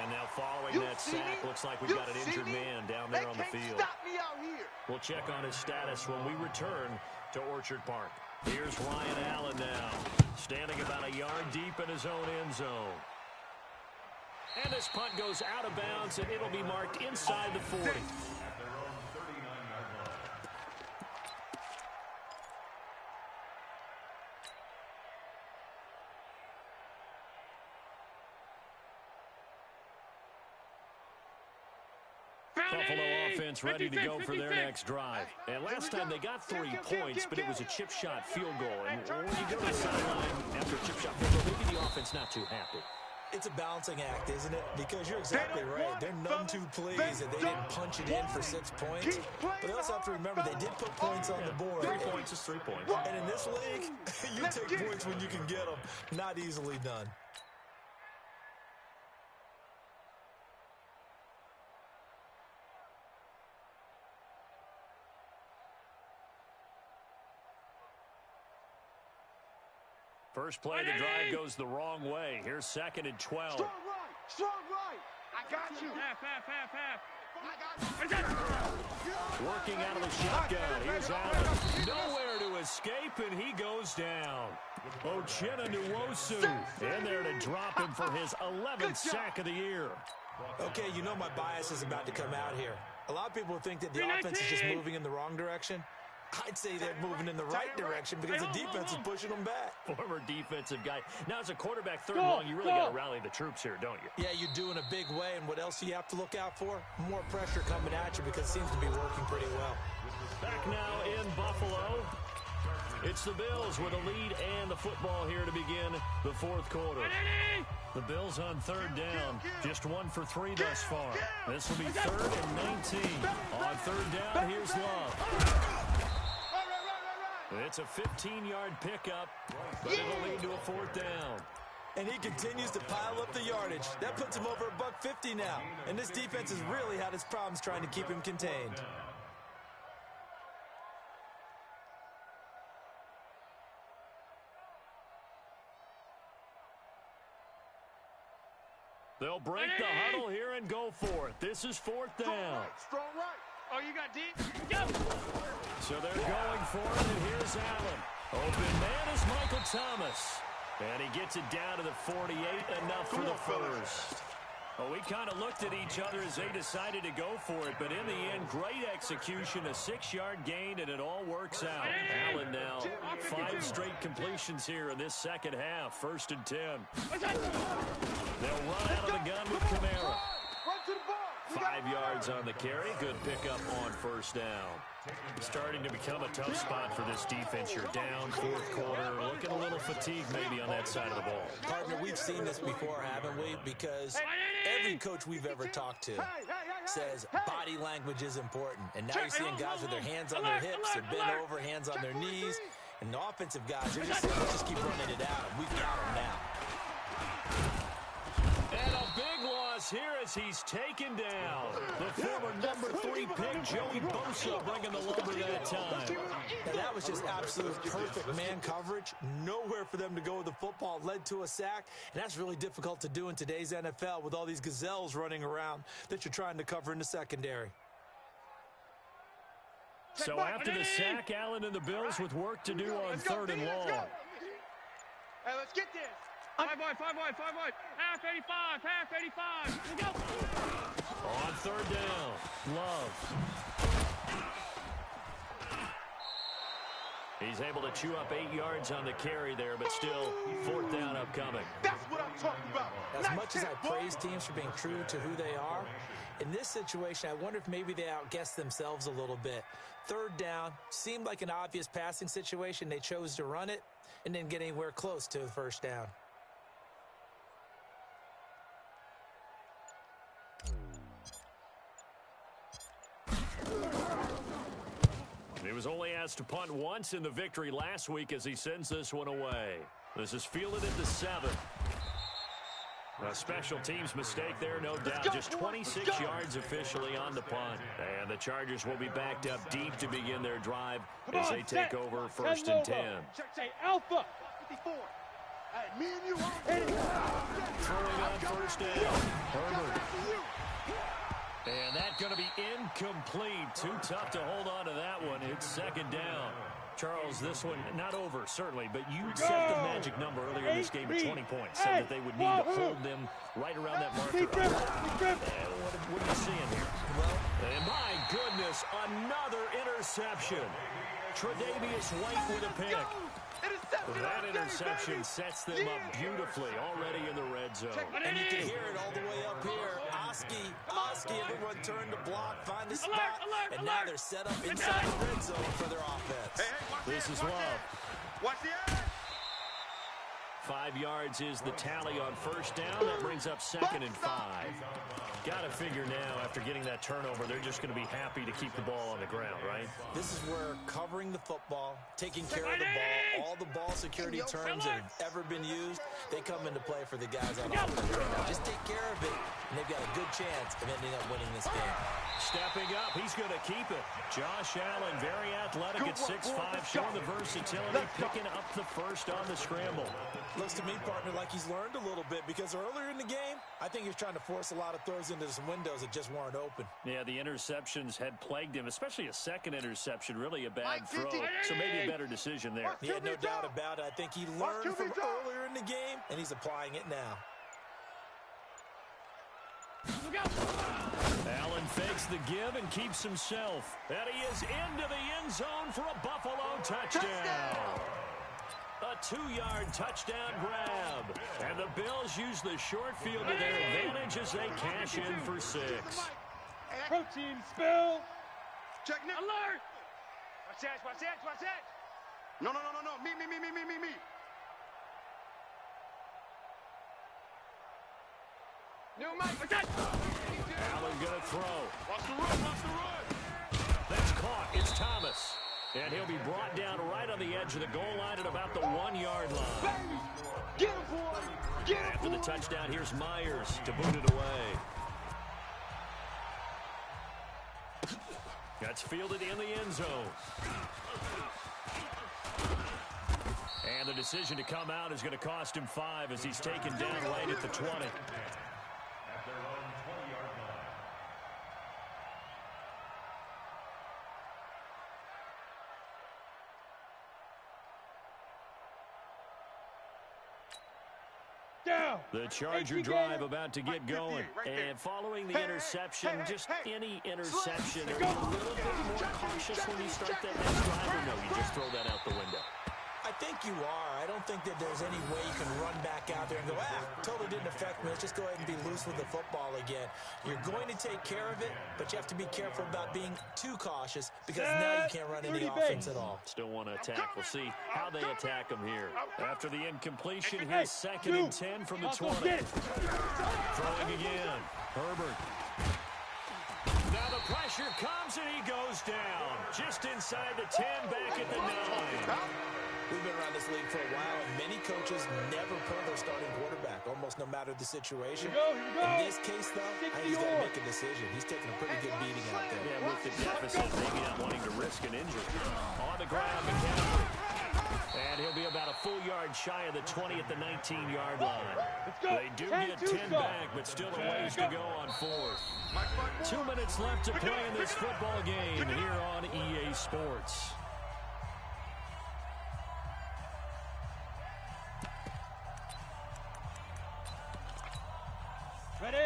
And now following that sack, looks like we've got an injured man down there on the field. Stop me out here. We'll check on his status when we return to Orchard Park. Here's Ryan Allen now, standing about a yard deep in his own end zone. And this punt goes out of bounds, and it'll be marked inside the 40. Buffalo offense ready to go for their next drive. And last time they got 3 points, but it was a chip shot field goal. And when you go to the sideline after a chip shot field goal, maybe the offense not too happy. It's a balancing act, isn't it? Because you're exactly right. They're none too pleased that they didn't punch it in for 6 points. But they also have to remember they did put points on the board. 3 points is 3 points. And in this league, you take points when you can get them. Not easily done. First play of the drive goes the wrong way. Here's 2nd and 12. Strong right. Strong right. I got you. Half. I got you. Working out of the shotgun. Here's Allen. Nowhere to escape, and he goes down. Uchenna Nwosu in there to drop him for his 11th sack of the year. Okay, you know my bias is about to come out here. A lot of people think that the offense is just moving in the wrong direction. I'd say they're moving in the right direction because the defense is pushing them back. Former defensive guy. Now, as a quarterback, 3rd and long, you really got to rally the troops here, don't you? Yeah, you do in a big way, and what else do you have to look out for? More pressure coming at you because it seems to be working pretty well. Back now in Buffalo. It's the Bills with a lead and the football here to begin the 4th quarter. The Bills on 3rd down. Just 1 for 3 thus far. This will be 3rd and 19. On 3rd down, here's Love. It's a 15-yard pickup, but it'll lead to a 4th down. And he continues to pile up the yardage. That puts him over $150 now. And this defense has really had its problems trying to keep him contained. They'll break the huddle here and go for it. This is 4th down. Strong right. Oh, you got deep? Go! So they're going for it, and here's Allen. Open man is Michael Thomas. And he gets it down to the 48, enough for the first. Well, we kind of looked at each other as they decided to go for it, but in the end, great execution, a 6-yard gain, and it all works out. Allen now, 5 straight completions here in this second half, 1st and 10. They'll run out of the gun with Kamara. 5 yards on the carry, good pickup on 1st down. Starting to become a tough spot for this defense. You're down 4th quarter, looking a little fatigued maybe on that side of the ball. Partner, we've seen this before, haven't we? Because every coach we've ever talked to says body language is important. And now you're seeing guys with their hands on their hips, they're bent over, hands on their knees. And the offensive guys, they're just saying, let's just keep running it out. We've got them now. And a big loss here as he's taken down. The former number 3 pick, Joey Bosa, bringing the lumber that time. And that was just absolute perfect man coverage. Nowhere for them to go with the football. Led to a sack. And that's really difficult to do in today's NFL with all these gazelles running around that you're trying to cover in the secondary. So after the sack, Allen and the Bills with work to do on 3rd and long. Hey, let's get this. 5 wide. Half 85. Let's go. On 3rd down, Love. He's able to chew up 8 yards on the carry there, but still 4th down upcoming. That's what I'm talking about. As much as I praise teams for being true to who they are, in this situation, I wonder if maybe they outguessed themselves a little bit. 3rd down, seemed like an obvious passing situation. They chose to run it and didn't get anywhere close to the 1st down. He was only asked to punt once in the victory last week as he sends this one away. This is fielded at the 7. A special teams mistake there, no doubt. Just 26 yards officially on the punt. And the Chargers will be backed up deep to begin their drive as they take over 1st and 10. Say alpha. 54. Hey, me and you. Throwing on 1st down. Herbert. And that's going to be incomplete. Too tough to hold on to that one. It's 2nd down. Charles, this one not over, certainly, but you set the magic number earlier in this game at 20 points. Said that they would need to hold them right around that marker. What are you seeing here? And my goodness, another interception. Tre'Davious White with a pick. That interception sets them up beautifully already in the red zone. And you can hear it all the way up here. Oski, everyone turned to block, find a spot, and now they're set up inside the red zone for their offense. This is Love. Watch the eye. 5 yards is the tally on 1st down. That brings up 2nd and 5. Got to figure now, after getting that turnover, they're just going to be happy to keep the ball on the ground, right? This is where covering the football, taking care of the ball, all the ball security terms that have ever been used, they come into play for the guys on offense right now. Just take care of it, and they've got a good chance of ending up winning this game. Stepping up, he's going to keep it. Josh Allen, very athletic at 6'5", showing the versatility, picking up the first on the scramble. Looks to me, partner, like he's learned a little bit, because earlier in the game, I think he was trying to force a lot of throws into some windows that just weren't open. Yeah, the interceptions had plagued him, especially a second interception, really a bad throw. So maybe a better decision there. He had no doubt about it. I think he learned from earlier in the game, and he's applying it now. Allen fakes the give and keeps himself. And he is into the end zone for a Buffalo touchdown. A 2-yard touchdown grab. And the Bills use the short field to their advantage as they cash in for 6. Protein spill. Check now. Alert. Watch that, watch that, watch that. No. Me. New Mike, watch that. Allen gonna throw. Watch the run. That's caught. It's Thomas. And he'll be brought down right on the edge of the goal line at about the 1-yard line. Get him, boy. Get him, After the boy. touchdown, here's Myers to boot it away. That's fielded in the end zone. And the decision to come out is going to cost him 5 as he's taken down right at the 20. At their own 20-yard line. Down. The Charger drive about to get going. And following the interception, just any interception, are you a little bit more cautious when you start that next drive, or no, you just throw that out the window? I think you are. I don't think that there's any way you can run back out there and go, totally didn't affect me. Let's just go ahead and be loose with the football again. You're going to take care of it, but you have to be careful about being too cautious because now you can't run any offense at all. Still want to attack. We'll see how they attack them here. After the incompletion, here's 2nd and 10 from the 20. Throwing again. Herbert. Now the pressure comes and he goes down. Just inside the 10, back at the 9. We've been around this league for a while, and many coaches never pull their starting quarterback, almost no matter the situation. Here we go. In this case, though, I think he's got to make a decision. He's taking a pretty good beating out there. Yeah, with the deficit, maybe not wanting to risk an injury. On the ground, McCaffrey. And he'll be about a full yard shy of the 20 at the 19-yard line. They do get 10 back, but still a ways to go on 4th. 2 minutes left to play in this football game here on EA Sports.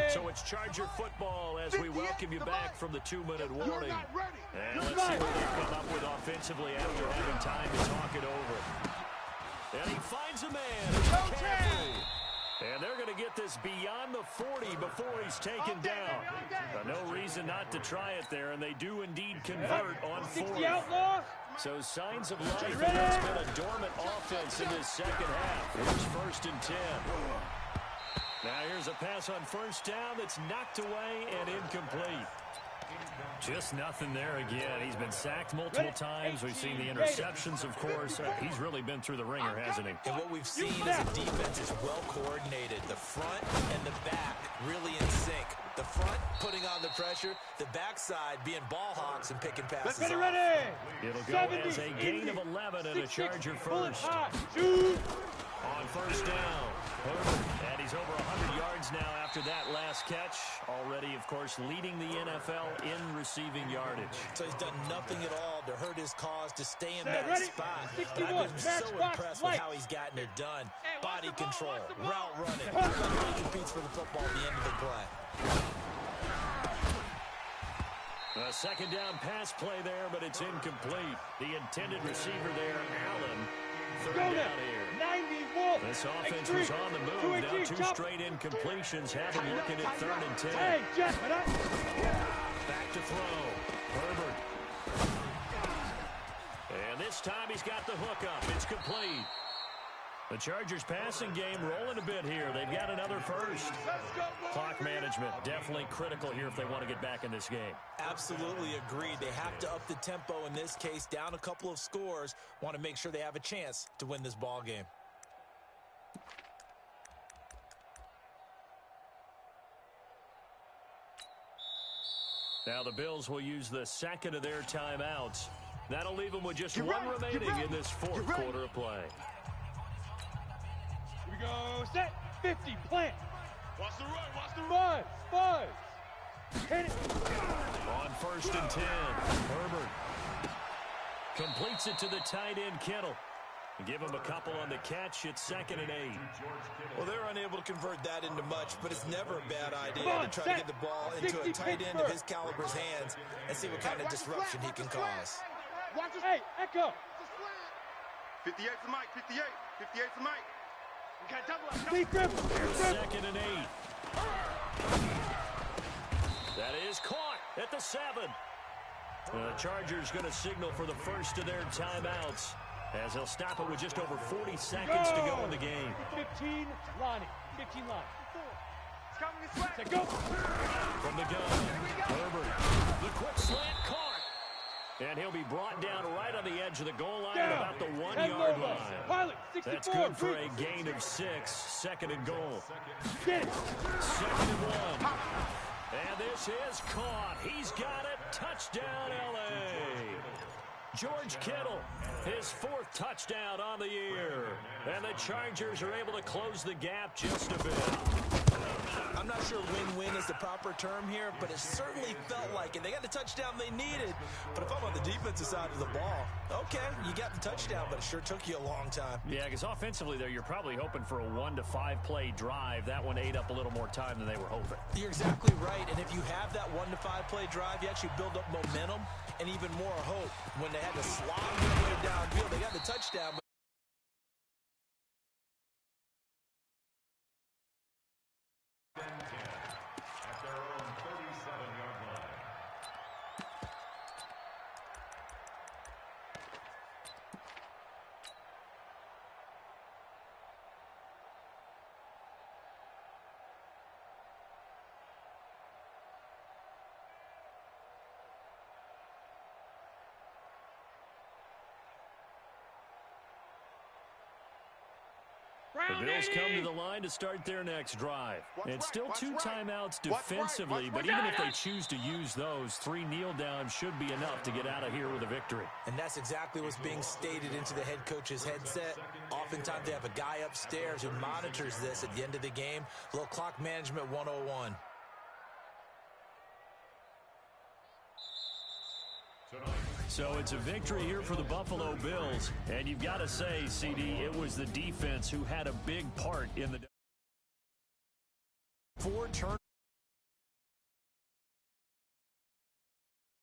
So it's Charger football as we welcome you back from the 2-minute warning. And let's see what they come up with offensively after having time to talk it over. And he finds a man. McCaffrey. And they're going to get this beyond the 40 before he's taken down. No reason not to try it there, and they do indeed convert on 4th. So signs of life, and it's been a dormant offense in this second half. Here's 1st and 10. Now here's a pass on 1st down that's knocked away and incomplete. Just nothing there again. He's been sacked multiple times. We've seen the interceptions, of course. He's really been through the ringer, hasn't he? And what we've seen is a defense is well coordinated. The front and the back really in sync. The front putting on the pressure, the backside being ball hawks and picking passes off. It'll go as a gain of 11 and a Charger first. On first down, Herbert, and he's over 100 yards now after that last catch. Already, of course, leading the NFL in receiving yardage. So he's done nothing at all to hurt his cause, to stay in that spot. But I've been so impressed with how he's gotten it done. Body control, route running. He competes for the football at the end of the play. A second down pass play there, but it's incomplete. The intended receiver there, Allen. Third down here. This offense was on the move. Now two straight incompletions have him looking at 3rd and 10. Back to throw. Herbert. And this time he's got the hook up. It's complete. The Chargers passing game rolling a bit here. They've got another first. Clock management definitely critical here if they want to get back in this game. Absolutely agreed. They have to up the tempo in this case, down a couple of scores. Want to make sure they have a chance to win this ball game. Now the Bills will use the second of their timeouts. That'll leave them with just one remaining in this fourth quarter of play. Here we go. Set. 50. Plant. Watch the run. Watch the run. Buzz. Hit it. On 1st and 10, Herbert completes it to the tight end, Kittle. Give him a couple on the catch. It's 2nd and 8. Well, they're unable to convert that into much, but it's never a bad idea to try to get the ball into a tight end of his caliber's hands and see what kind of disruption he can cause. Hey, Echo. 58 for Mike. 58. 58 for Mike. We got double up. 2nd and 8. That is caught at the 7. The Chargers going to signal for the first of their timeouts, as they'll stop it with just over 40 seconds to go in the game. 15, Lonnie. 15, Lonnie. It's coming this way. Go. From the gun, Herbert. The quick slant caught. And he'll be brought down right on the edge of the goal line at about the 1-yard line. Pilot, 64. That's good for a gain of 6. 2nd and goal. Get it. 2nd and 1. And this is caught. He's got it. Touchdown, L.A. George Kittle, his 4th touchdown on the year. And the Chargers are able to close the gap just a bit. I'm not sure win-win is the proper term here, but it certainly felt like it. They got the touchdown they needed. But if I'm on the defensive side of the ball, okay, you got the touchdown, but it sure took you a long time. Yeah, because offensively there, you're probably hoping for a 1 to 5 play drive. That one ate up a little more time than they were hoping. You're exactly right, and if you have that 1 to 5 play drive, you actually build up momentum and even more hope. When they had to slog their way downfield, they got the touchdown. At their own 37-yard line. The Bills come to the line to start their next drive. It's still 2 timeouts defensively, but even if they choose to use those, 3 kneel downs should be enough to get out of here with a victory. And that's exactly what's being stated into the head coach's headset. Oftentimes they have a guy upstairs who monitors this at the end of the game. A little clock management 101. So it's a victory here for the Buffalo Bills. And you've got to say, CD, it was the defense who had a big part in the 4 turnovers.